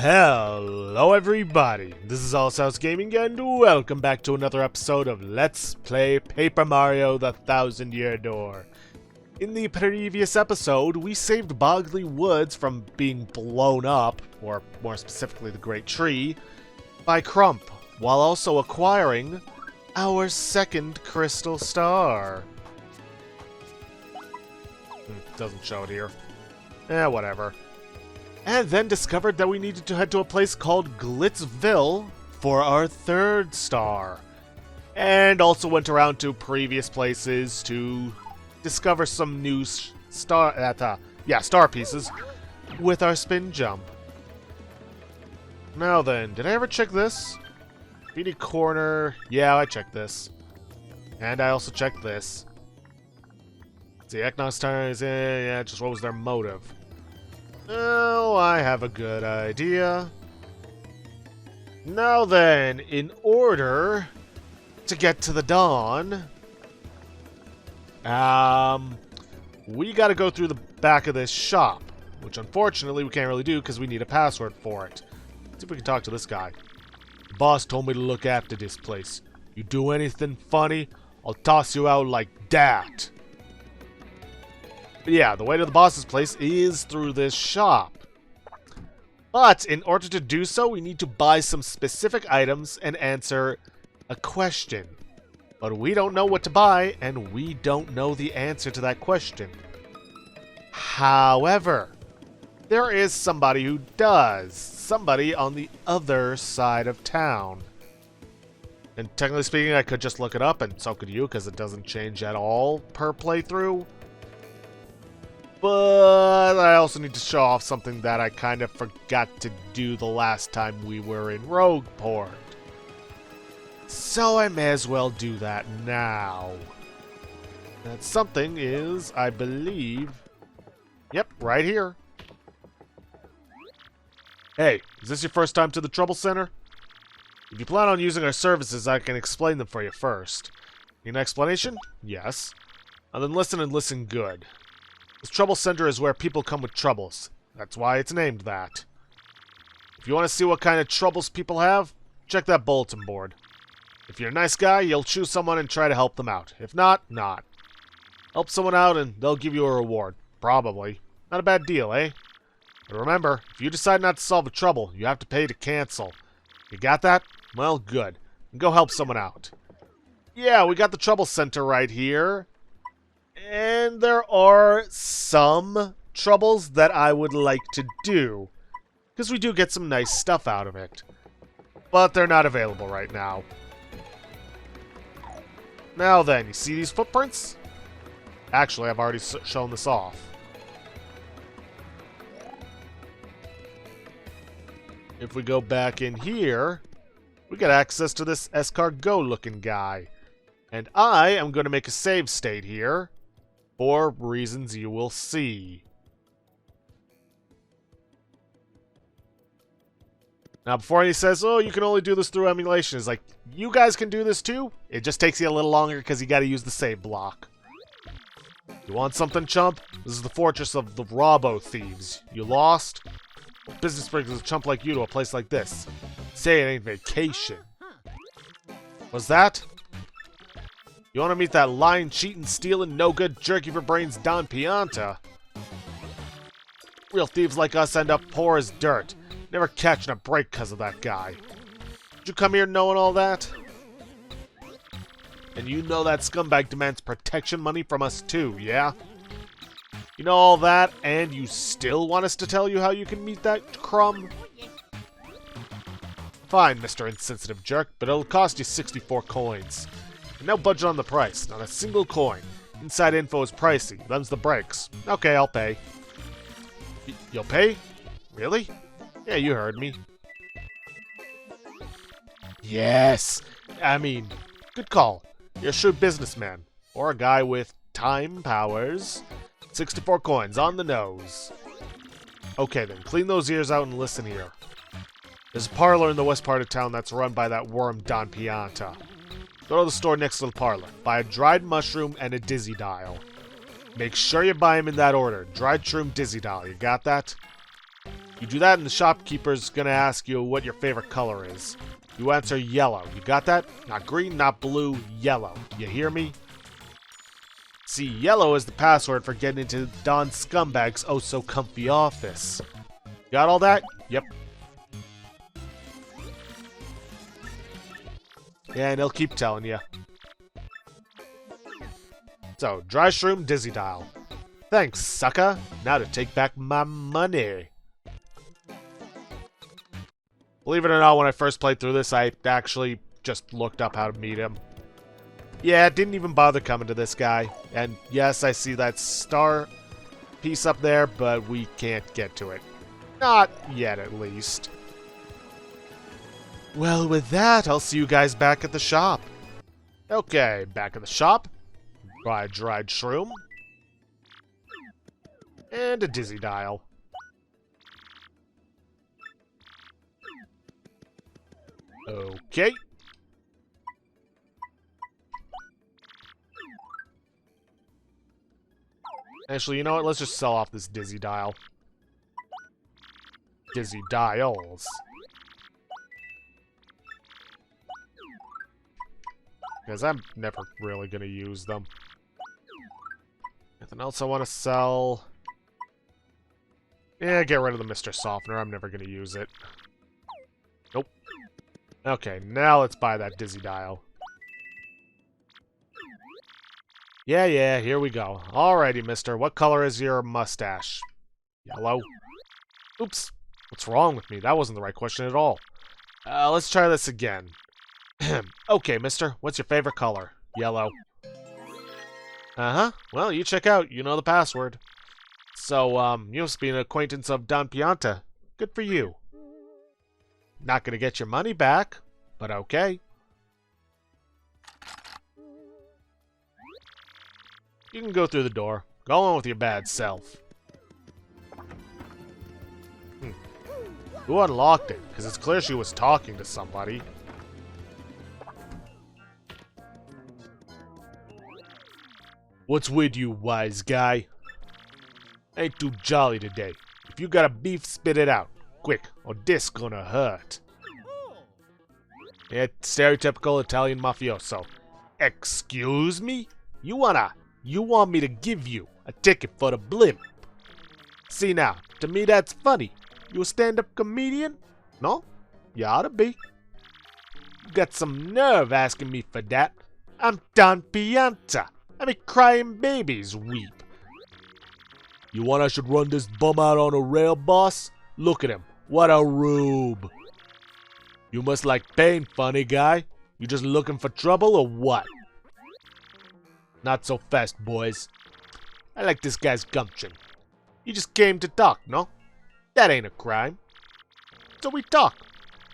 Hello everybody, this is Allsouth Gaming and welcome back to another episode of Let's Play Paper Mario The Thousand Year Door. In the previous episode, we saved Bogley Woods from being blown up, or more specifically the Great Tree, by Crump, while also acquiring our second Crystal Star. Doesn't show it here. Whatever. And then discovered that we needed to head to a place called Glitzville for our third star. And also went around to previous places to discover some new star pieces with our spin jump. Now then, did I ever check this? Feedy corner. Yeah, I checked this. And I also checked this. See, Eknos tires. Yeah, just what was their motive? Oh, I have a good idea. Now then, in order to get to the dawn, we gotta go through the back of this shop, which unfortunately we can't really do because we need a password for it. Let's see if we can talk to this guy. The boss told me to look after this place. You do anything funny, I'll toss you out like that. But yeah, the way to the boss's place is through this shop. But in order to do so, we need to buy some specific items and answer a question. But we don't know what to buy, and we don't know the answer to that question. However, there is somebody who does. Somebody on the other side of town. And technically speaking, I could just look it up, and so could you, because it doesn't change at all per playthrough. But I also need to show off something that I kind of forgot to do the last time we were in Rogueport. So I may as well do that now. That something is, I believe... Yep, right here. Hey, is this your first time to the Trouble Center? If you plan on using our services, I can explain them for you first. Need an explanation? Yes. And then listen and listen good. This Trouble Center is where people come with troubles. That's why it's named that. If you want to see what kind of troubles people have, check that bulletin board. If you're a nice guy, you'll choose someone and try to help them out. If not, not. Help someone out and they'll give you a reward. Probably. Not a bad deal, eh? But remember, if you decide not to solve a trouble, you have to pay to cancel. You got that? Well, good. And go help someone out. Yeah, we got the Trouble Center right here. And there are some troubles that I would like to do, because we do get some nice stuff out of it. But they're not available right now. Now then, you see these footprints? Actually, I've already shown this off. If we go back in here, we get access to this escargot looking guy. And I am going to make a save state here. For reasons you will see. Now, before he says, oh, you can only do this through emulation, it's like, you guys can do this too? It just takes you a little longer because you got to use the save block. You want something, chump? This is the fortress of the Robo Thieves. You lost? What business brings a chump like you to a place like this? Say it ain't vacation. What's that? You want to meet that lying, cheating, stealing, no-good, jerky-for-brains Don Pianta? Real thieves like us end up poor as dirt. Never catching a break because of that guy. Did you come here knowing all that? And you know that scumbag demands protection money from us too, yeah? You know all that, and you still want us to tell you how you can meet that crumb? Fine, Mr. Insensitive Jerk, but it'll cost you 64 coins. No budget on the price, not a single coin. Inside info is pricey, them's the breaks. Okay, I'll pay. You'll pay? Really? Yeah, you heard me. Yes! I mean, good call. You're a shrewd businessman. Or a guy with time powers. 64 coins on the nose. Okay then, clean those ears out and listen here. There's a parlor in the west part of town that's run by that worm Don Pianta. Go to the store next to the parlor. Buy a dried mushroom and a dizzy dial. Make sure you buy them in that order. Dried shroom, dizzy dial. You got that? You do that and the shopkeeper's gonna ask you what your favorite color is. You answer yellow. You got that? Not green, not blue, yellow. You hear me? See, yellow is the password for getting into Don Scumbag's oh-so-comfy office. Got all that? Yep. Yeah, and he'll keep telling you. So, dry shroom, dizzy dial. Thanks, sucker. Now to take back my money. Believe it or not, when I first played through this, I actually just looked up how to meet him. Yeah, didn't even bother coming to this guy. And yes, I see that star piece up there, but we can't get to it. Not yet, at least. Well, with that, I'll see you guys back at the shop. Okay, back at the shop. Buy a dried shroom. And a dizzy dial. Okay. Actually, you know what? Let's just sell off this dizzy dial. Dizzy dials. Because I'm never really going to use them. Anything else I want to sell? Yeah, get rid of the Mr. Softener. I'm never going to use it. Nope. Okay, now let's buy that dizzy dial. Yeah, here we go. Alrighty, mister. What color is your mustache? Yellow. Oops. What's wrong with me? That wasn't the right question at all. Let's try this again. Okay, mister. What's your favorite color? Yellow. Uh-huh. Well, you check out. You know the password. So, you must be an acquaintance of Don Pianta. Good for you. Not gonna get your money back, but okay. You can go through the door. Go on with your bad self. Who unlocked it? Because it's clear she was talking to somebody. What's with you, wise guy? Ain't too jolly today. If you got a beef, spit it out. Quick, or this gonna hurt. Yeah, stereotypical Italian mafioso. Excuse me? You want me to give you a ticket for the blimp? See now, to me that's funny. You a stand-up comedian? No? You oughta be. You got some nerve asking me for that. I'm Don Pianta. I make crying babies weep. You want I should run this bum out on a rail, boss? Look at him. What a rube. You must like pain, funny guy. You just looking for trouble or what? Not so fast, boys. I like this guy's gumption. He just came to talk, no? That ain't a crime. So we talk.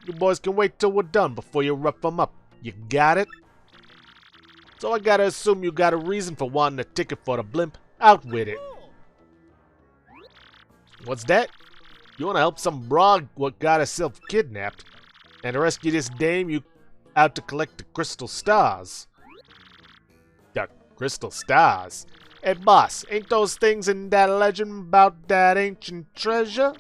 You boys can wait till we're done before you rough him up. You got it? So I gotta assume you got a reason for wanting a ticket for the blimp. Out with it. What's that? You wanna help some broad what got herself kidnapped? And to rescue this dame, you out to collect the crystal stars. The crystal stars? Hey boss, ain't those things in that legend about that ancient treasure?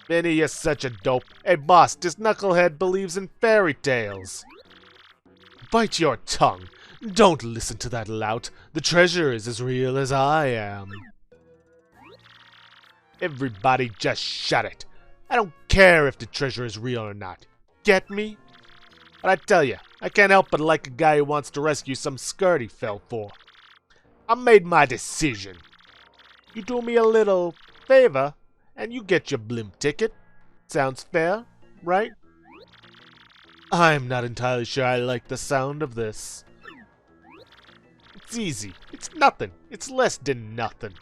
Vinny, you're such a dope. Hey boss, this knucklehead believes in fairy tales. Bite your tongue. Don't listen to that lout. The treasure is as real as I am. Everybody just shut it. I don't care if the treasure is real or not. Get me? But I tell you, I can't help but like a guy who wants to rescue some skirt he fell for. I made my decision. You do me a little favor, and you get your blimp ticket. Sounds fair, right? I'm not entirely sure I like the sound of this. It's easy. It's nothing. It's less than nothing.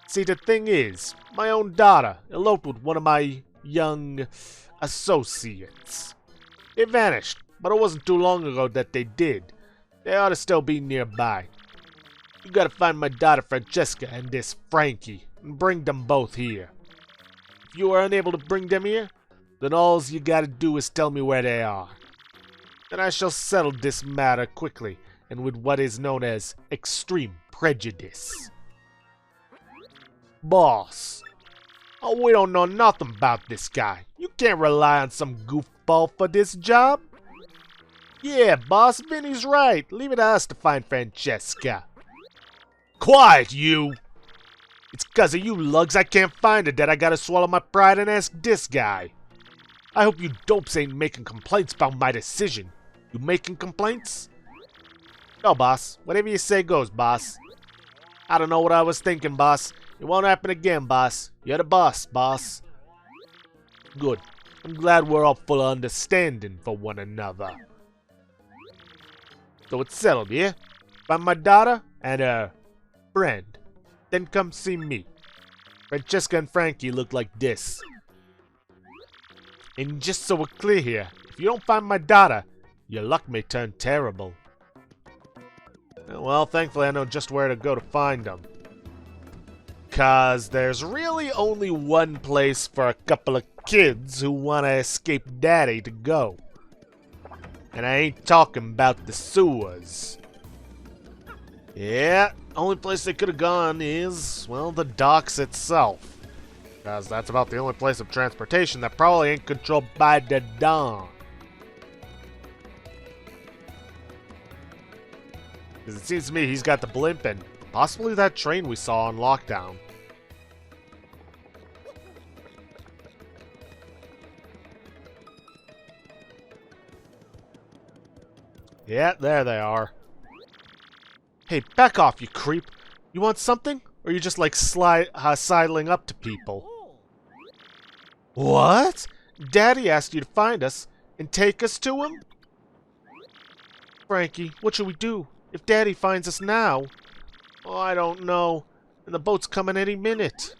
See, the thing is, my own daughter eloped with one of my young associates. They vanished, but it wasn't too long ago that they did. They ought to still be nearby. You gotta find my daughter Francesca and this Frankie, and bring them both here. If you are unable to bring them here, then all you gotta do is tell me where they are. Then I shall settle this matter quickly, and with what is known as extreme prejudice. Boss. Oh, we don't know nothing about this guy. You can't rely on some goofball for this job. Yeah, boss, Vinny's right. Leave it to us to find Francesca. Quiet, you! It's 'cause of you lugs I can't find her that I gotta swallow my pride and ask this guy. I hope you dopes ain't making complaints about my decision. You making complaints? No, boss. Whatever you say goes, boss. I don't know what I was thinking, boss. It won't happen again, boss. You're the boss, boss. Good. I'm glad we're all full of understanding for one another. So it's settled, yeah? Find my daughter and her friend. Then come see me. Francesca and Frankie look like this. And just so we're clear here, if you don't find my daughter, your luck may turn terrible. Well, thankfully I know just where to go to find them. 'Cause there's really only one place for a couple of kids who want to escape daddy to go. And I ain't talking about the sewers. Yeah, only place they could have gone is, well, the docks itself. Because that's about the only place of transportation that probably ain't controlled by the Don. Because it seems to me he's got the blimp and possibly that train we saw on lockdown. Yeah, there they are. Hey, back off, you creep. You want something? Or are you just like sidling up to people? What? Daddy asked you to find us and take us to him? Frankie, what should we do if Daddy finds us now? Oh, I don't know. And the boat's coming any minute.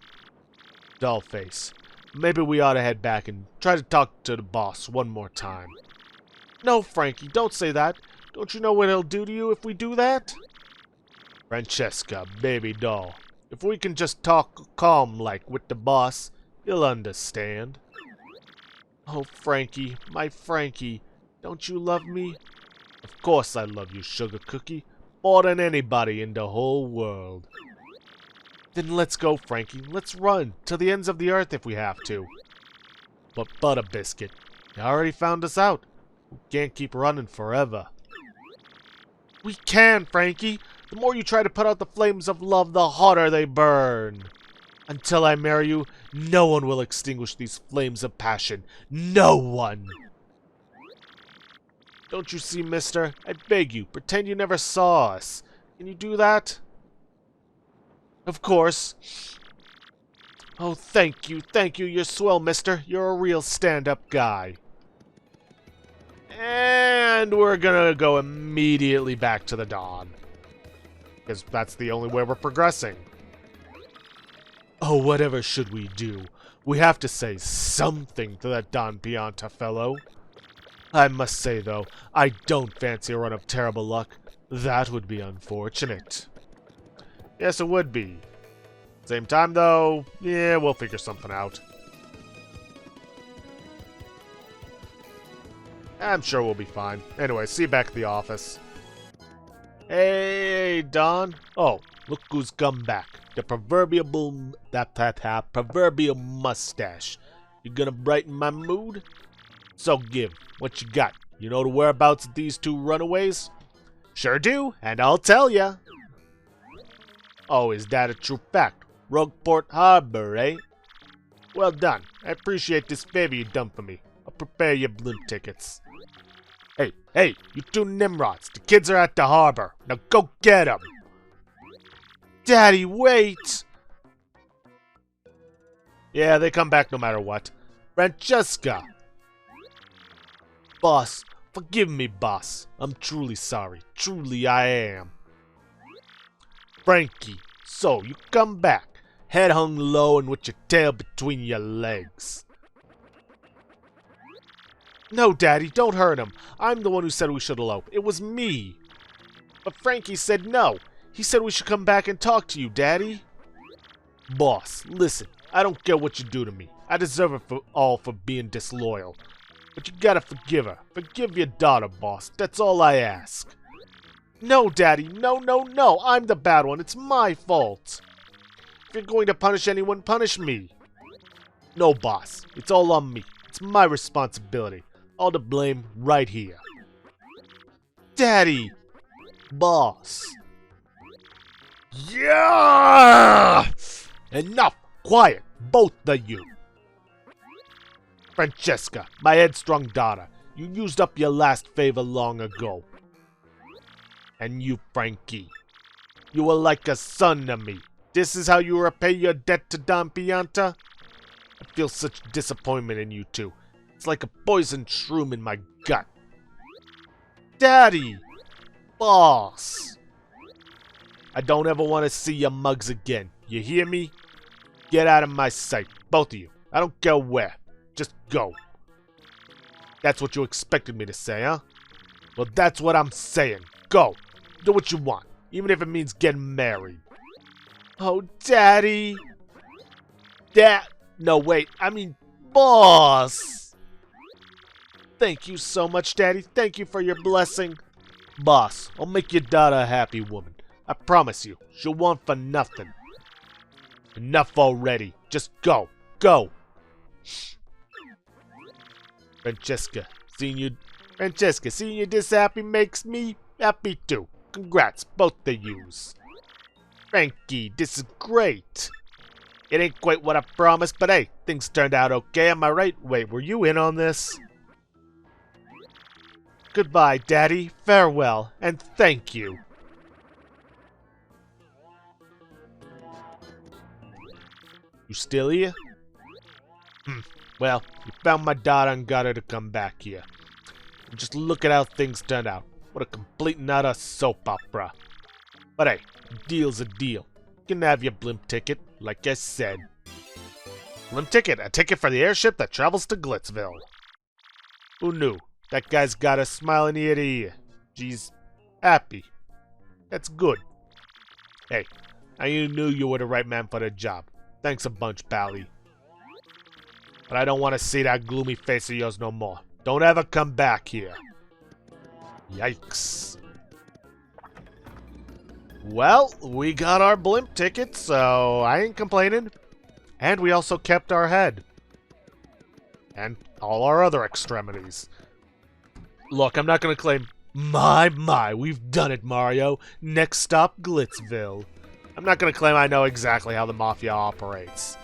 Dollface. Maybe we ought to head back and try to talk to the boss one more time. No, Frankie, don't say that. Don't you know what he'll do to you if we do that? Francesca, baby doll. If we can just talk calm-like with the boss, he'll understand. Oh, Frankie, my Frankie, don't you love me? Of course I love you, Sugar Cookie, more than anybody in the whole world. Then let's go, Frankie. Let's run to the ends of the earth if we have to. But Butter Biscuit, you already found us out. We can't keep running forever. We can, Frankie. The more you try to put out the flames of love, the hotter they burn. Until I marry you, no one will extinguish these flames of passion. No one! Don't you see, mister? I beg you, pretend you never saw us. Can you do that? Of course. Oh, thank you, you're swell, mister. You're a real stand-up guy. And we're gonna go immediately back to the Dawn. Because that's the only way we're progressing. Oh, whatever should we do? We have to say something to that Don Pianta fellow. I must say, though, I don't fancy a run of terrible luck. That would be unfortunate. Yes, it would be. Same time, though, yeah, we'll figure something out. I'm sure we'll be fine. Anyway, see you back at the office. Hey, Don. Oh, look who's come back. The proverbial proverbial mustache. You gonna brighten my mood? So give, what you got? You know the whereabouts of these two runaways? Sure do, and I'll tell ya. Oh, is that a true fact? Rogueport Harbor, eh? Well done. I appreciate this favor you done for me. I'll prepare your blimp tickets. Hey, you two Nimrods. The kids are at the harbor. Now go get them. Daddy, wait. Yeah, they come back no matter what. Francesca. Boss, forgive me, boss. I'm truly sorry. Truly I am. Frankie, so you come back. Head hung low and with your tail between your legs. No, Daddy, don't hurt him. I'm the one who said we should elope. It was me. But Frankie said no. He said we should come back and talk to you, Daddy. Boss, listen. I don't care what you do to me. I deserve it for being disloyal. But you gotta forgive her. Forgive your daughter, boss. That's all I ask. No, Daddy. No. I'm the bad one. It's my fault. If you're going to punish anyone, punish me. No, boss. It's all on me. It's my responsibility. All to blame right here. Daddy! Boss! Yeah! Enough! Quiet! Both of you! Francesca, my headstrong daughter, you used up your last favor long ago. And you, Frankie, you were like a son to me. This is how you repay your debt to Don Pianta? I feel such disappointment in you two. It's like a poison shroom in my gut. Daddy! Boss! I don't ever want to see your mugs again. You hear me? Get out of my sight, both of you. I don't care where. Just go. That's what you expected me to say, huh? Well, that's what I'm saying. Go. Do what you want, even if it means getting married. Oh, Daddy. No, wait. I mean, Boss. Thank you so much, Daddy. Thank you for your blessing. Boss, I'll make your daughter a happy woman. I promise you. She'll want for nothing. Enough already. Just go. Go. Francesca, seeing you this happy makes me happy too. Congrats, both of yous. Frankie, this is great. It ain't quite what I promised, but hey, things turned out okay, am I right? Wait, were you in on this? Goodbye, Daddy. Farewell, and thank you. You still here? Well, you found my daughter and got her to come back here. And just look at how things turned out. What a complete and utter soap opera. But hey, a deal's a deal. You can have your blimp ticket, like I said. Blimp ticket, a ticket for the airship that travels to Glitzville. Who knew? That guy's got us smiling ear to ear. She's happy. That's good. Hey, I knew you were the right man for the job. Thanks a bunch, Pally. But I don't want to see that gloomy face of yours no more. Don't ever come back here. Yikes. Well, we got our blimp ticket, so I ain't complaining. And we also kept our head. And all our other extremities. Look, I'm not going to claim, my, we've done it, Mario. Next stop, Glitzville. I'm not going to claim I know exactly how the Mafia operates.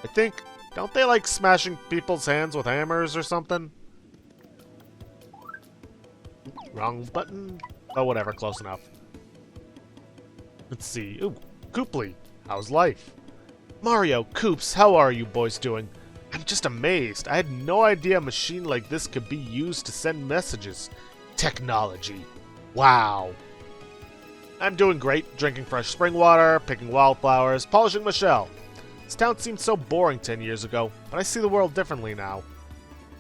I think, don't they like smashing people's hands with hammers or something? Wrong button? Oh, whatever, close enough. Let's see. Ooh, Cooply, how's life? Mario, Coops, how are you boys doing? I'm just amazed. I had no idea a machine like this could be used to send messages. Technology. Wow. I'm doing great, drinking fresh spring water, picking wildflowers, polishing my shell. This town seemed so boring 10 years ago, but I see the world differently now.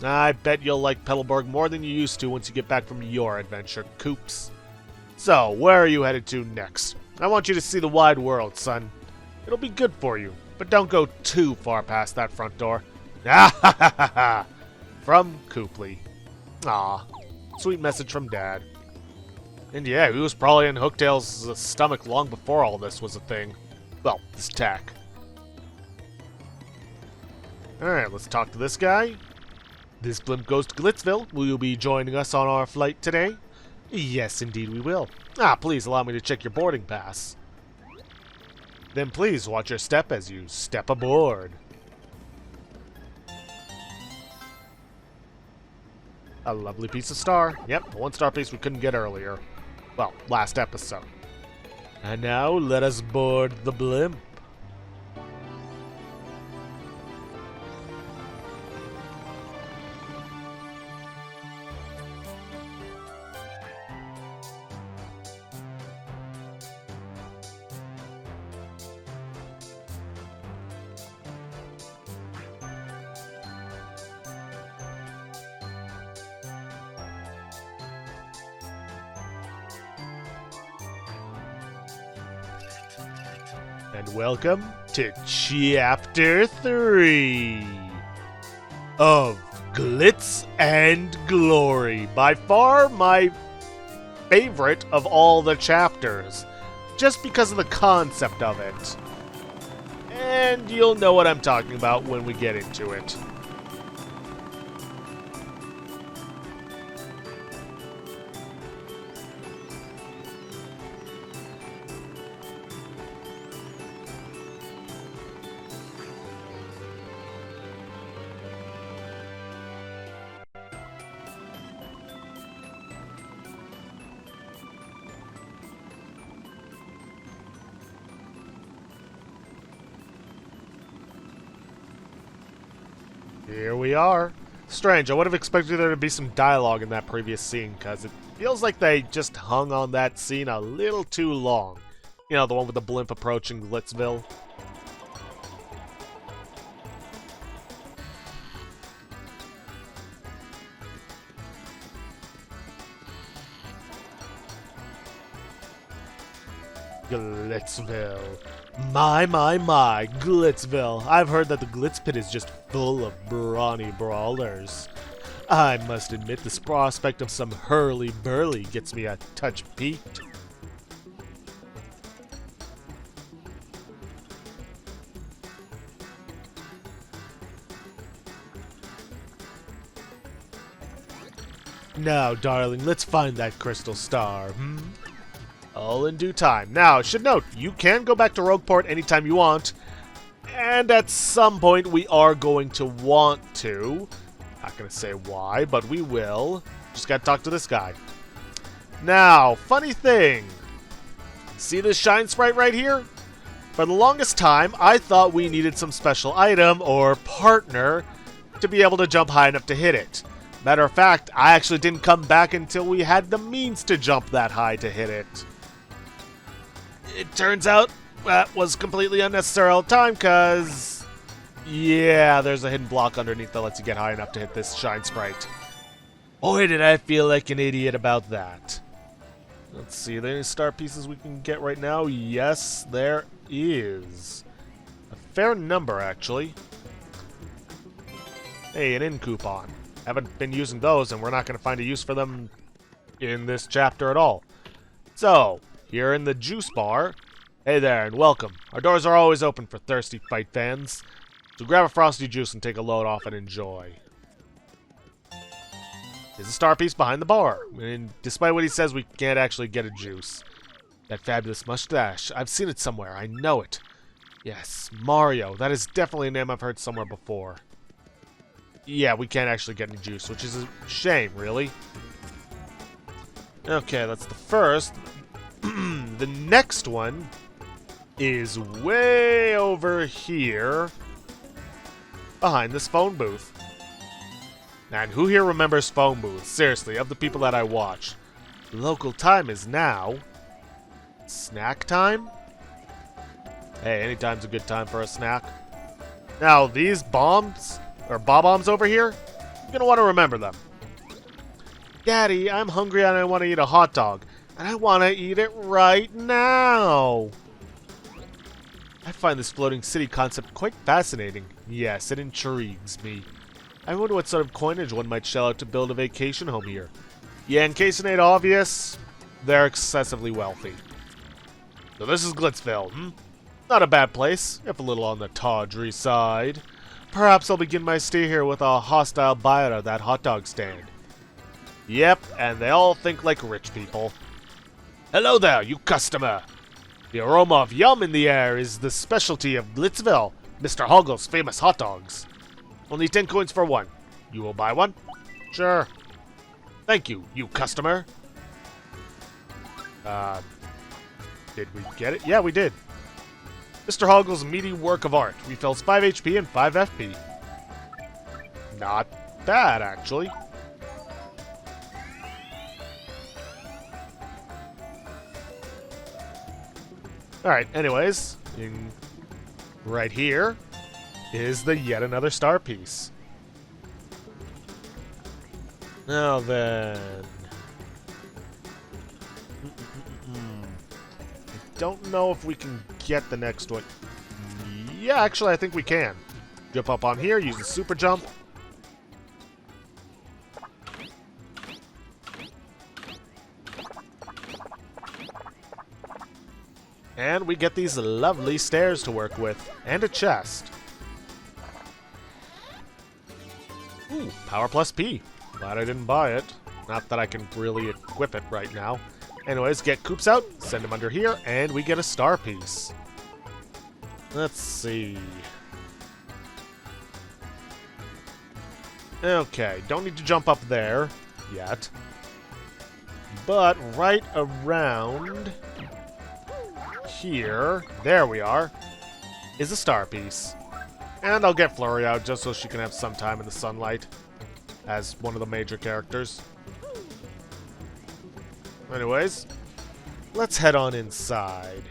I bet you'll like Petalburg more than you used to once you get back from your adventure, Coops. So, where are you headed to next? I want you to see the wide world, son. It'll be good for you, but don't go too far past that front door. Ah ha ha ha ha! From Cooply. Aw, sweet message from Dad. And yeah, he was probably in Hooktail's stomach long before all this was a thing. Well, this tack. Alright, let's talk to this guy. This blimp goes to Glitzville. Will you be joining us on our flight today? Yes, indeed we will. Please allow me to check your boarding pass. Then please watch your step as you step aboard. A lovely piece of star. Yep, a one-star piece we couldn't get earlier. Well, last episode. And now, let us board the blimp. And welcome to Chapter 3 of Glitz and Glory. By far my favorite of all the chapters, just because of the concept of it. and you'll know what I'm talking about when we get into it. Here we are. Strange, I would have expected there to be some dialogue in that previous scene, because it feels like they just hung on that scene a little too long. You know, the one with the blimp approaching Glitzville. Glitzville. My, Glitzville. I've heard that the Glitz Pit is just full of brawny brawlers. I must admit the prospect of some hurly-burly gets me a touch peaked. Now, darling, let's find that crystal star, All in due time. Now, should note, you can go back to Rogueport anytime you want, and at some point we are going to want to. Not gonna say why, but we will. Just gotta talk to this guy. Now, funny thing. See this shine sprite right here? For the longest time, I thought we needed some special item or partner to be able to jump high enough to hit it. Matter of fact, I actually didn't come back until we had the means to jump that high to hit it. It turns out that was completely unnecessary all the time, because, yeah, there's a hidden block underneath that lets you get high enough to hit this shine sprite. Boy, did I feel like an idiot about that. Let's see, are there any star pieces we can get right now? Yes, there is. A fair number, actually. Hey, an in coupon. Haven't been using those, and we're not going to find a use for them in this chapter at all. So, here in the juice bar. Hey there, and welcome. Our doors are always open for thirsty fight fans. So grab a frosty juice and take a load off and enjoy. There's a star piece behind the bar. And despite what he says, we can't actually get a juice. That fabulous mustache. I've seen it somewhere. I know it. Yes, Mario. That is definitely a name I've heard somewhere before. Yeah, we can't actually get any juice, which is a shame, really. Okay, that's the first. The next one is way over here behind this phone booth. And who here remembers phone booths? Seriously, of the people that I watch. Local time is now snack time? Hey, anytime's a good time for a snack. Now, these bombs, or bob-ombs over here, you're gonna want to remember them. Daddy, I'm hungry and I want to eat a hot dog. And I want to eat it right now. I find this floating city concept quite fascinating. Yes, it intrigues me. I wonder what sort of coinage one might shell out to build a vacation home here. Yeah, in case it ain't obvious, they're excessively wealthy. So this is Glitzville, Not a bad place, if a little on the tawdry side. Perhaps I'll begin my stay here with a hostile buyer at that hot dog stand. Yep, and they all think like rich people. Hello there, you customer. The aroma of yum in the air is the specialty of Glitzville, Mr. Hoggle's famous hot dogs. Only 10 coins for one. You will buy one? Sure. Thank you, you customer. Did we get it? Yeah, we did. Mr. Hoggle's meaty work of art. Refills 5 HP and 5 FP. Not bad, actually. Alright, anyways, right here is the yet another star piece. Now then... I don't know if we can get the next one. Yeah, actually, I think we can. Jump up on here, use the super jump. And we get these lovely stairs to work with, and a chest. Ooh, Power plus P. Glad I didn't buy it. Not that I can really equip it right now. Anyways, get Koops out, send him under here, and we get a star piece. Let's see. Okay, don't need to jump up there yet. But right around here, there we are, is a star piece. And I'll get Flurry out just so she can have some time in the sunlight as one of the major characters. Anyways, let's head on inside.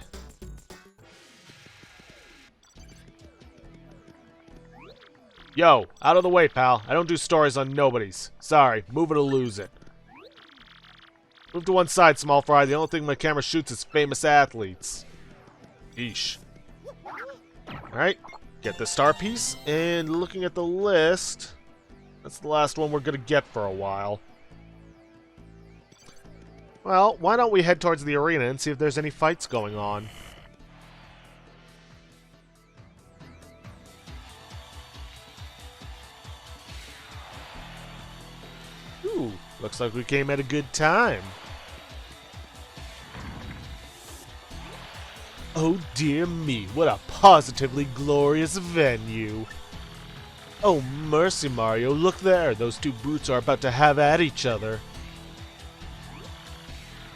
Yo, out of the way, pal. I don't do stories on nobodies. Sorry, move it or lose it. Move to one side, small fry. The only thing my camera shoots is famous athletes. Eesh. Alright, get the star piece. And looking at the list, that's the last one we're going to get for a while. Well, why don't we head towards the arena and see if there's any fights going on. Ooh, looks like we came at a good time. Oh dear me, what a positively glorious venue. Oh mercy, Mario, look there. Those two brutes are about to have at each other.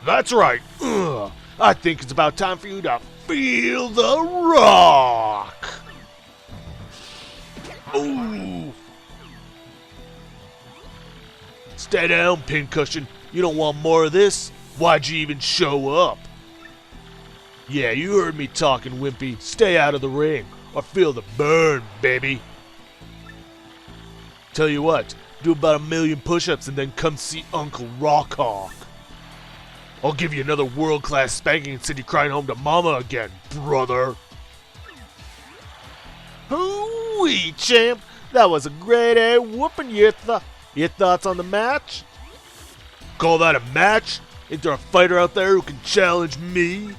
That's right. Ugh. I think it's about time for you to feel the rock. Ooh. Stay down, Pincushion. You don't want more of this? Why'd you even show up? Yeah, you heard me talking, Wimpy. Stay out of the ring, or feel the burn, baby. Tell you what, do about 1,000,000 push-ups and then come see Uncle Rockhawk. I'll give you another world-class spanking and send you crying home to Mama again, brother. Hoo-wee, champ. That was a great air whooping. Your thoughts on the match? Call that a match? Ain't there a fighter out there who can challenge me?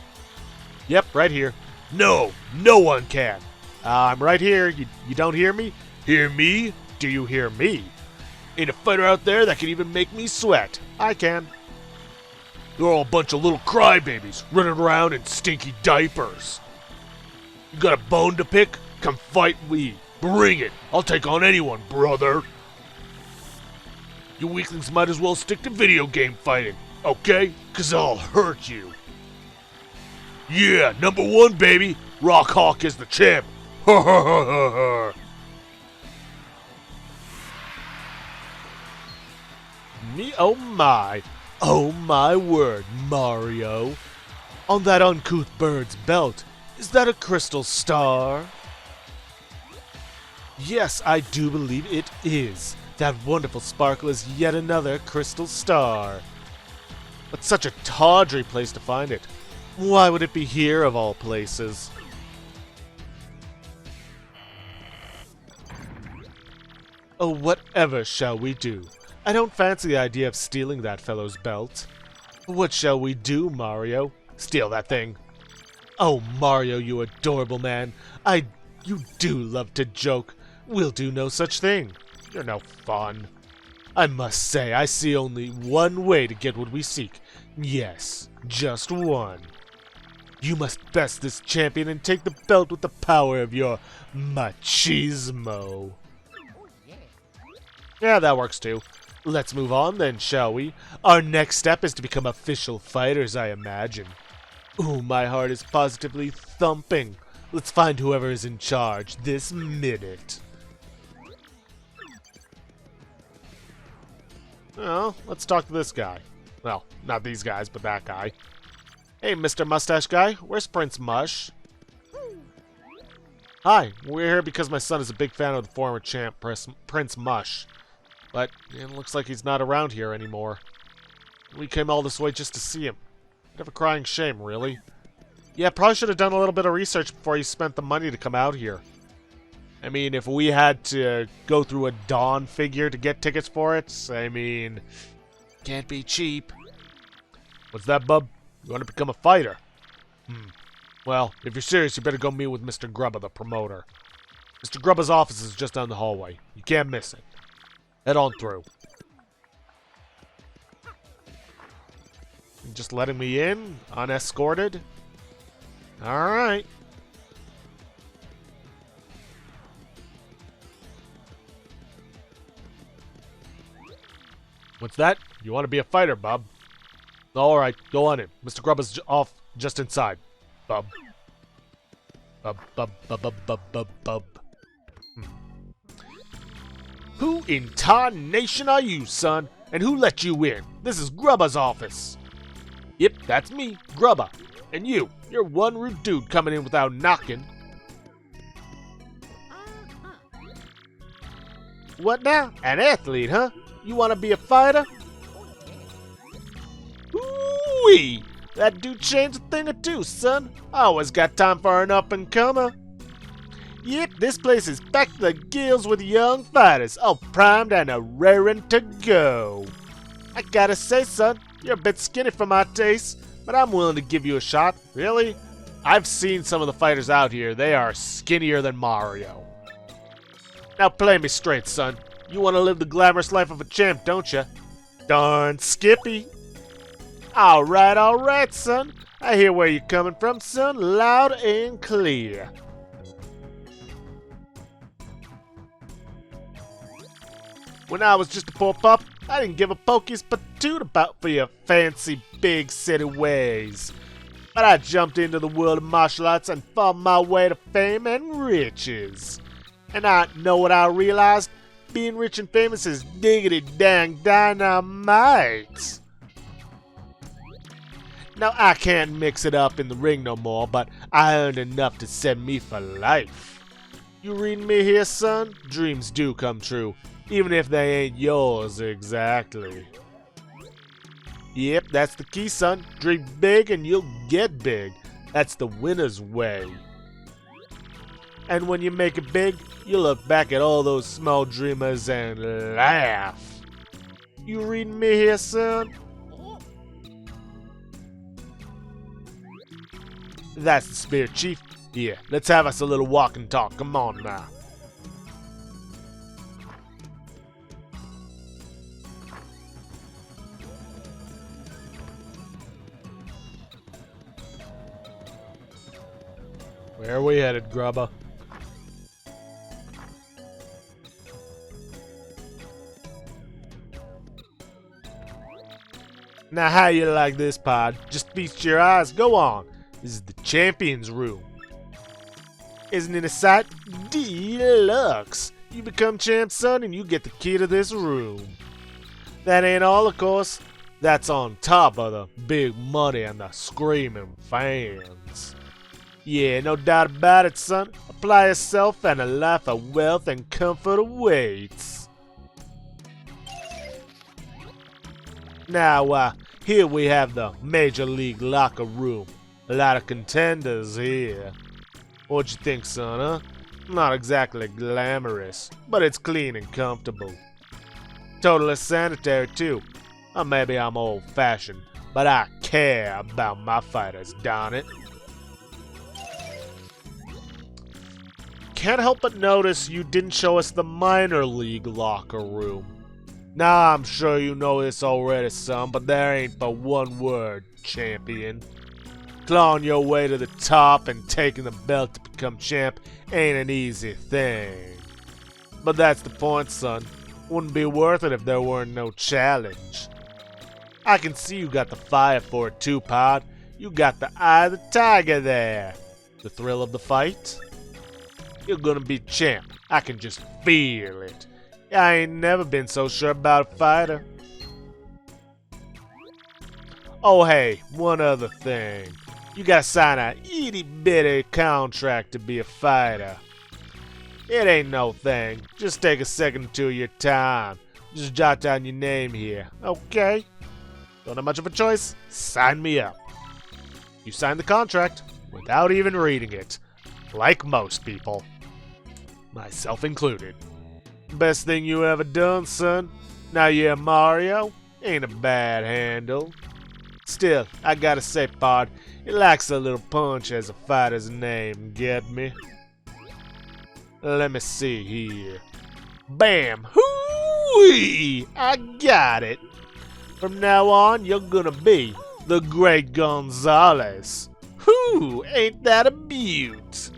Yep, right here. No, no one can. I'm right here. You don't hear me? Hear me? Do you hear me? Ain't a fighter out there that can even make me sweat. I can. They're all a bunch of little crybabies running around in stinky diapers. You got a bone to pick? Come fight me. Bring it. I'll take on anyone, brother. You weaklings might as well stick to video game fighting, okay? 'Cause I'll hurt you. Yeah, #1, baby. Rockhawk is the champ. Ha ha ha ha ha. Me, oh my word, Mario. On that uncouth bird's belt, is that a crystal star? Yes, I do believe it is. That wonderful sparkle is yet another crystal star. But such a tawdry place to find it. Why would it be here of all places? Oh, whatever shall we do? I don't fancy the idea of stealing that fellow's belt. What shall we do, Mario? Steal that thing. Oh, Mario, you adorable man. You do love to joke. We'll do no such thing. You're no fun. I must say, I see only one way to get what we seek. Yes, just one. You must best this champion and take the belt with the power of your machismo. Yeah, that works too. Let's move on then, shall we? Our next step is to become official fighters, I imagine. Ooh, my heart is positively thumping. Let's find whoever is in charge this minute. Well, let's talk to this guy. Well, not these guys, but that guy. Hey, Mr. Mustache Guy, where's Prince Mush? Hi, we're here because my son is a big fan of the former champ, Prince Mush. But it looks like he's not around here anymore. We came all this way just to see him. Bit of a crying shame, really. Yeah, probably should have done a little bit of research before you spent the money to come out here. I mean, if we had to go through a Dawn figure to get tickets for it, I mean, can't be cheap. What's that, bub? You want to become a fighter? Well, if you're serious, you better go meet with Mr. Grubba, the promoter. Mr. Grubba's office is just down the hallway. You can't miss it. Head on through. Just letting me in, unescorted? Alright. What's that? You want to be a fighter, bub? Alright, go on in. Mr. Grubba's off just inside. Bub. Bub, bub, bub, bub, bub, bub, bub. Who in tarnation are you, son? And who let you in? This is Grubba's office. Yep, that's me, Grubba. And you're one rude dude coming in without knocking. What now? An athlete, huh? You want to be a fighter? Ooh-wee! That dude changed a thing or two, son. I always got time for an up-and-comer. Yep, this place is packed to the gills with young fighters, all primed and a-raring to go. I gotta say, son, you're a bit skinny for my taste, but I'm willing to give you a shot. Really? I've seen some of the fighters out here. They are skinnier than Mario. Now play me straight, son. You want to live the glamorous life of a champ, don't you? Darn Skippy. Alright, son. I hear where you're coming from, son, loud and clear. When I was just a poor pup, I didn't give a pokey's patoot about for your fancy big city ways. But I jumped into the world of martial arts and fought my way to fame and riches. And I know what I realized? Being rich and famous is diggity dang dynamite. Now I can't mix it up in the ring no more, but I earned enough to set me for life. You reading me here, son? Dreams do come true, even if they ain't yours exactly. Yep, that's the key, son. Dream big and you'll get big. That's the winner's way. And when you make it big, you look back at all those small dreamers and laugh. You reading me here, son? That's the spirit, Chief. Yeah, let's have us a little walk and talk. Come on now. Where are we headed, Grubba? Now how you like this, pod? Just feast your eyes. Go on. This is the champion's room. Isn't it a sight? Deluxe. You become champ, son, and you get the key to this room. That ain't all, of course. That's on top of the big money and the screaming fans. Yeah, no doubt about it, son. Apply yourself and a life of wealth and comfort awaits. Now, here we have the Major League locker room. A lot of contenders here. What you think, son, huh? Not exactly glamorous, but it's clean and comfortable. Totally sanitary, too. Or maybe I'm old-fashioned, but I care about my fighters, darn it. Can't help but notice you didn't show us the minor league locker room. Now, I'm sure you know this already, son, but there ain't but one word, champion. Clawing your way to the top and taking the belt to become champ ain't an easy thing. But that's the point, son. Wouldn't be worth it if there weren't no challenge. I can see you got the fire for it too, pod. You got the eye of the tiger there. The thrill of the fight? You're gonna be champ. I can just feel it. I ain't never been so sure about a fighter. Oh hey, one other thing. You gotta sign a itty-bitty contract to be a fighter. It ain't no thing. Just take a second or two of your time. Just jot down your name here, okay? Don't have much of a choice? Sign me up. You signed the contract without even reading it. Like most people. Myself included. Best thing you ever done, son. Now yeah, Mario. Ain't a bad handle. Still, I gotta say, pard, it lacks a little punch as a fighter's name, get me? Let me see here. Bam! Hoo-wee! I got it! From now on, you're gonna be the Great Gonzalez. Whoo! Ain't that a beaut?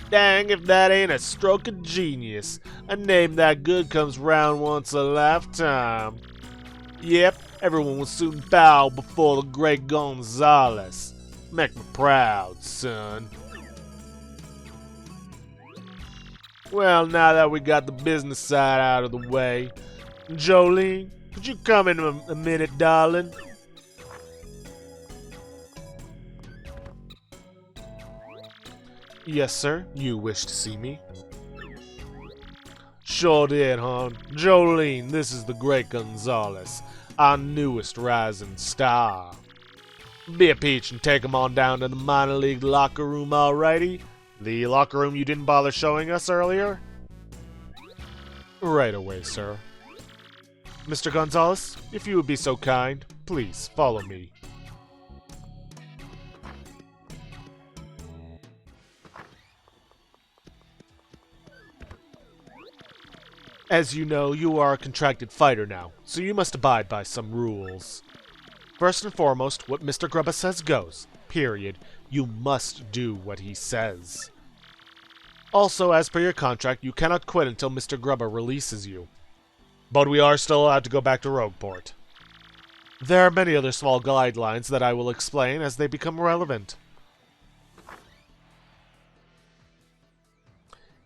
Dang if that ain't a stroke of genius. A name that good comes round once a lifetime. Yep, everyone will soon bow before the Great Gonzalez. Make me proud, son. Well, now that we got the business side out of the way, Jolene, could you come in a minute, darling? Yes, sir. You wish to see me? Sure did, hon. Jolene, this is the Great Gonzalez, our newest rising star. Be a peach and take him on down to the minor league locker room, alrighty? The locker room you didn't bother showing us earlier? Right away, sir. Mr. Gonzalez, if you would be so kind, please follow me. As you know, you are a contracted fighter now, so you must abide by some rules. First and foremost, what Mr. Grubba says goes. Period. You must do what he says. Also, as per your contract, you cannot quit until Mr. Grubba releases you. But we are still allowed to go back to Rogueport. There are many other small guidelines that I will explain as they become relevant.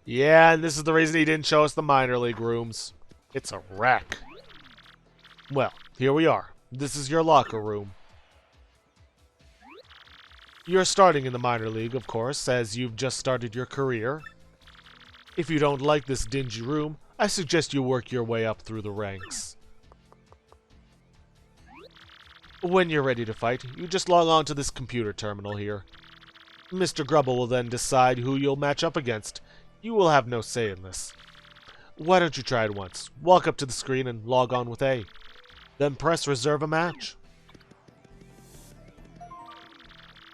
Yeah, and this is the reason he didn't show us the minor league rooms. It's a wreck. Well, here we are. This is your locker room. You're starting in the minor league, of course, as you've just started your career. If you don't like this dingy room, I suggest you work your way up through the ranks. When you're ready to fight, you just log on to this computer terminal here. Mr. Grubba will then decide who you'll match up against. You will have no say in this. Why don't you try it once? Walk up to the screen and log on with A. Then press reserve a match.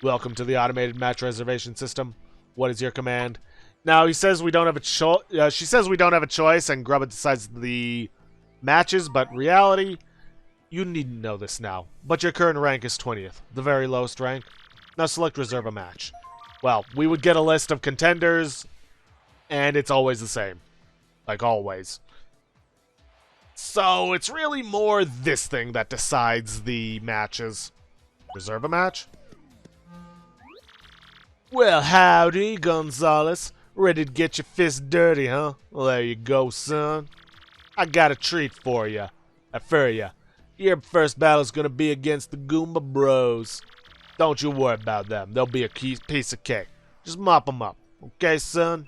Welcome to the automated match reservation system. What is your command? Now he says we don't have a choice. She says we don't have a choice, and Grubba decides the matches. But reality, you needn't know this now. But your current rank is 20th, the very lowest rank. Now select reserve a match. Well, we would get a list of contenders, and it's always the same, like always. So it's really more this thing that decides the matches. Reserve a match. Well, howdy, Gonzalez. Ready to get your fist dirty, huh? Well, there you go, son. I got a treat for you. Your first battle's gonna be against the Goomba Bros. Don't you worry about them. They'll be a piece of cake. Just mop them up. Okay, son?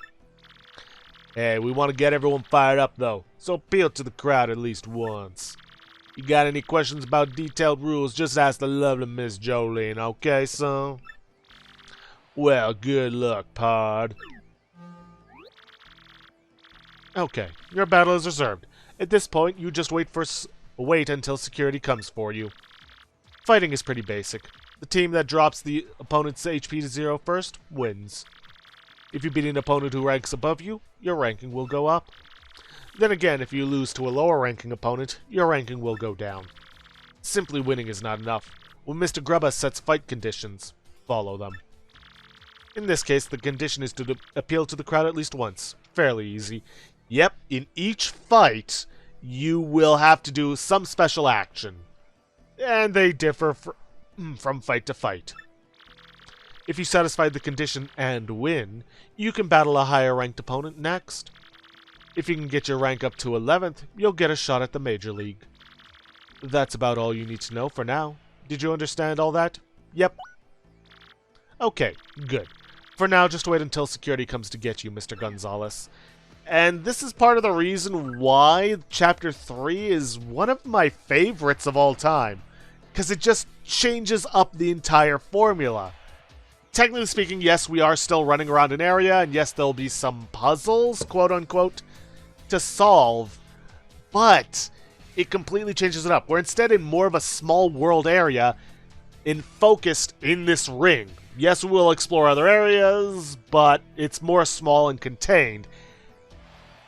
Hey, we want to get everyone fired up, though. So appeal to the crowd at least once. You got any questions about detailed rules, just ask the lovely Miss Jolene, okay, son? Well, good luck, pard. Okay, your battle is reserved. At this point, you just wait until security comes for you. Fighting is pretty basic. The team that drops the opponent's HP to 0 first wins. If you beat an opponent who ranks above you, your ranking will go up. Then again, if you lose to a lower ranking opponent, your ranking will go down. Simply winning is not enough. When Mr. Grubba sets fight conditions, follow them. In this case, the condition is to appeal to the crowd at least once. Fairly easy. Yep, in each fight, you will have to do some special action. And they differ from fight to fight. If you satisfy the condition and win, you can battle a higher ranked opponent next. If you can get your rank up to 11th, you'll get a shot at the Major League. That's about all you need to know for now. Did you understand all that? Yep. Okay, good. For now, just wait until security comes to get you, Mr. Gonzalez. And this is part of the reason why Chapter 3 is one of my favorites of all time. Because it just changes up the entire formula. Technically speaking, yes, we are still running around an area, and yes, there'll be some puzzles, quote-unquote, to solve. But it completely changes it up. We're instead in more of a small world area, focused in this ring. Yes, we will explore other areas, but it's more small and contained.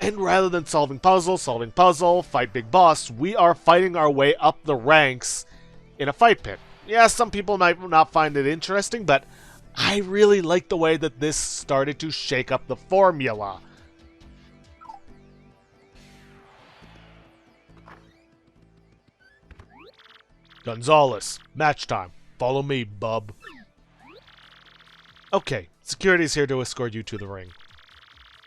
And rather than solving puzzle, fight big boss, we are fighting our way up the ranks in a fight pit. Yeah, some people might not find it interesting, but I really like the way that this started to shake up the formula. Gonzalez, match time. Follow me, bub. Okay, security's here to escort you to the ring.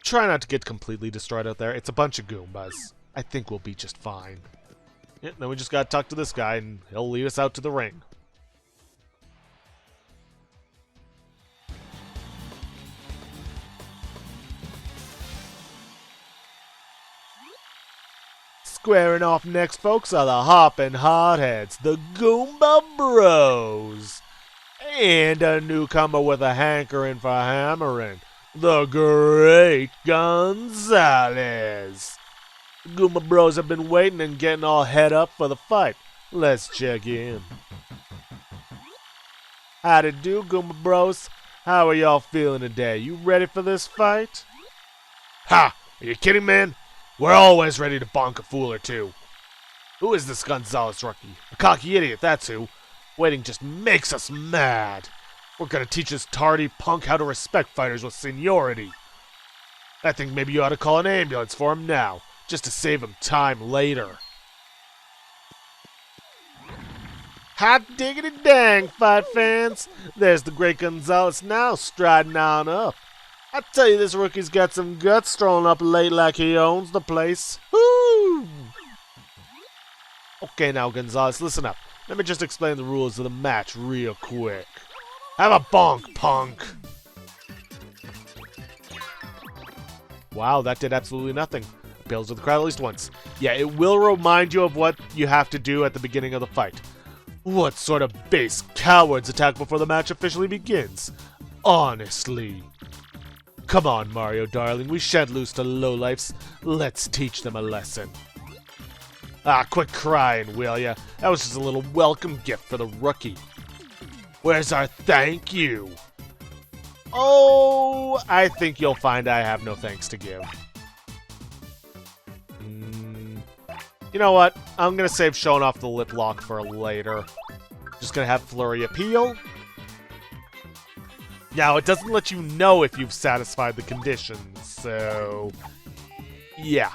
Try not to get completely destroyed out there. It's a bunch of Goombas. I think we'll be just fine. Yeah, then we just gotta talk to this guy, and he'll lead us out to the ring. Squaring off next, folks, are the hoppin' hotheads, the Goomba Bros. And a newcomer with a hankering for hammering, the great Gonzalez. The Goomba Bros have been waiting and getting all head up for the fight. Let's check in. Howdy do, Goomba Bros. How are y'all feeling today? You ready for this fight? Ha! Are you kidding, man? We're always ready to bonk a fool or two. Who is this Gonzalez rookie? A cocky idiot, that's who. Waiting just makes us mad. We're gonna teach this tardy punk how to respect fighters with seniority. I think maybe you ought to call an ambulance for him now, just to save him time later. Hot diggity dang, fight fans. There's the great Gonzalez now, striding on up. I tell you, this rookie's got some guts, strolling up late like he owns the place. Woo! Okay, now, Gonzalez, listen up. Let me just explain the rules of the match real quick. Have a bonk, punk! Wow, that did absolutely nothing. Appeals to the crowd at least once. Yeah, it will remind you of what you have to do at the beginning of the fight. What sort of base cowards attack before the match officially begins? Honestly. Come on, Mario, darling. We shan't lose to lowlifes. Let's teach them a lesson. Ah, quit crying, will ya? That was just a little welcome gift for the rookie. Where's our thank you? Oh, I think you'll find I have no thanks to give. You know what? I'm gonna save showing off the lip lock for later. Just gonna have Flurry Appeal. Now, it doesn't let you know if you've satisfied the conditions, so... yeah.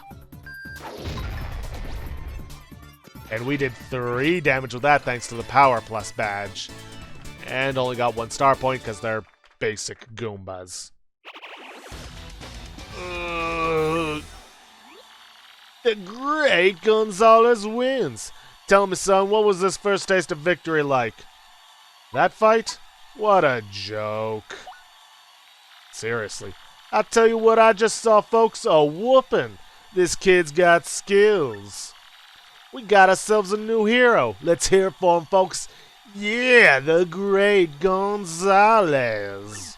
And we did 3 damage with that thanks to the Power Plus badge. And only got 1 star point because they're basic Goombas. The great Gonzalez wins! Tell me, son, what was this first taste of victory like? That fight? What a joke. Seriously. I tell you what I just saw, folks, a whooping. This kid's got skills. We got ourselves a new hero. Let's hear it for him, folks. Yeah, the great Gonzalez.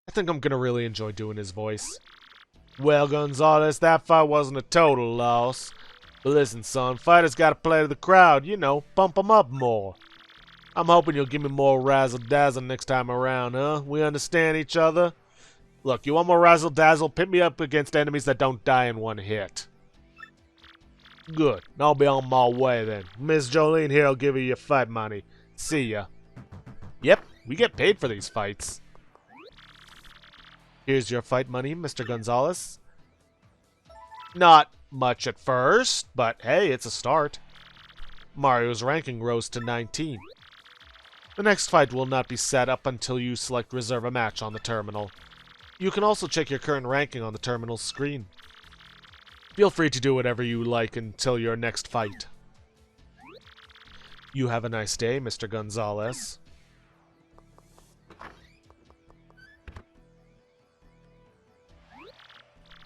I think I'm gonna really enjoy doing his voice. Well, Gonzalez, that fight wasn't a total loss. But listen, son, fighters gotta play to the crowd, you know, pump them up more. I'm hoping you'll give me more razzle-dazzle next time around, huh? We understand each other? Look, you want more razzle-dazzle? Pit me up against enemies that don't die in one hit. Good. I'll be on my way then. Miss Jolene here will give you your fight money. See ya. Yep, we get paid for these fights. Here's your fight money, Mr. Gonzalez. Not much at first, but hey, it's a start. Mario's ranking rose to 19. The next fight will not be set up until you select reserve a match on the terminal. You can also check your current ranking on the terminal screen. Feel free to do whatever you like until your next fight. You have a nice day, Mr. Gonzalez.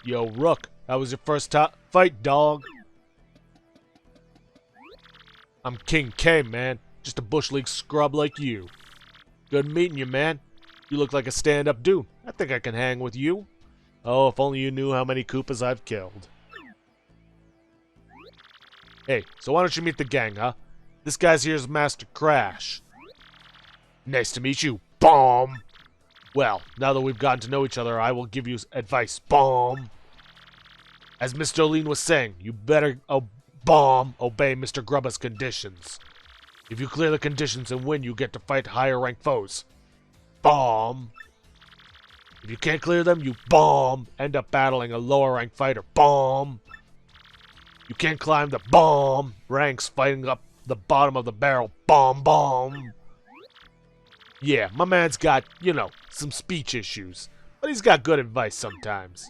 Yo, Rook, how was your first fight, dog? I'm King K, man. Just a Bush League scrub like you. Good meeting you, man. You look like a stand-up dude. I think I can hang with you. Oh, if only you knew how many Koopas I've killed. Hey, so why don't you meet the gang, huh? This guy's here's Master Crash. Nice to meet you, Bomb! Well, now that we've gotten to know each other, I will give you advice, Bomb! As Mr. Lean was saying, you better, Bomb, obey Mr. Grubba's conditions. If you clear the conditions and win, you get to fight higher ranked foes. Bomb! If you can't clear them, you bomb! End up battling a lower ranked fighter. Bomb! You can't climb the bomb ranks fighting up the bottom of the barrel. Bomb, bomb! Yeah, my man's got, some speech issues. But he's got good advice sometimes.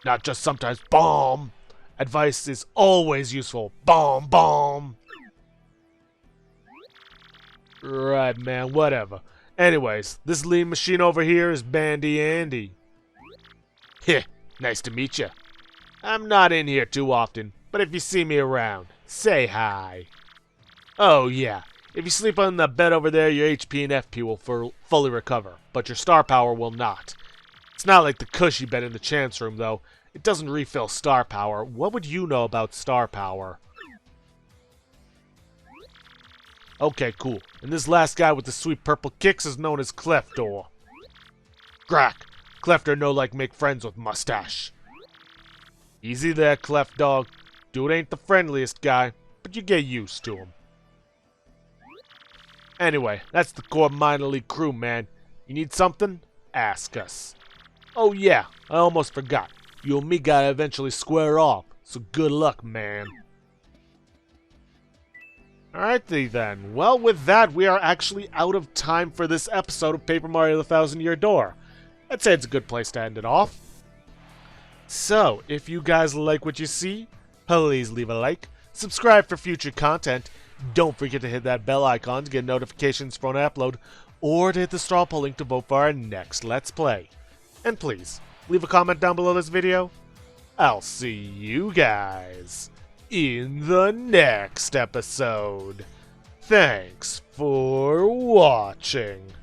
Not just sometimes. Bomb! Advice is always useful. Bomb, bomb! Right, man, whatever. Anyways, this lean machine over here is Bandy Andy. Heh, nice to meet you. I'm not in here too often, but if you see me around, say hi. Oh yeah, if you sleep on the bed over there, your HP and FP will fully recover, but your star power will not. It's not like the cushy bed in the chance room, though. It doesn't refill star power. What would you know about star power? Okay, cool. And this last guy with the sweet purple kicks is known as Cleft Door. Grack. Cleft Door no like make friends with mustache. Easy there, Cleft Dog. Dude ain't the friendliest guy, but you get used to him. Anyway, that's the core minor league crew, man. You need something? Ask us. Oh yeah, I almost forgot. You and me gotta eventually square off, so good luck, man. Alrighty then. Well, with that, we are actually out of time for this episode of Paper Mario: The Thousand-Year Door. I'd say it's a good place to end it off. So, if you guys like what you see, please leave a like, subscribe for future content, don't forget to hit that bell icon to get notifications for an upload, or to hit the straw poll link to vote for our next Let's Play. And please, leave a comment down below this video. I'll see you guys in the next episode. Thanks for watching.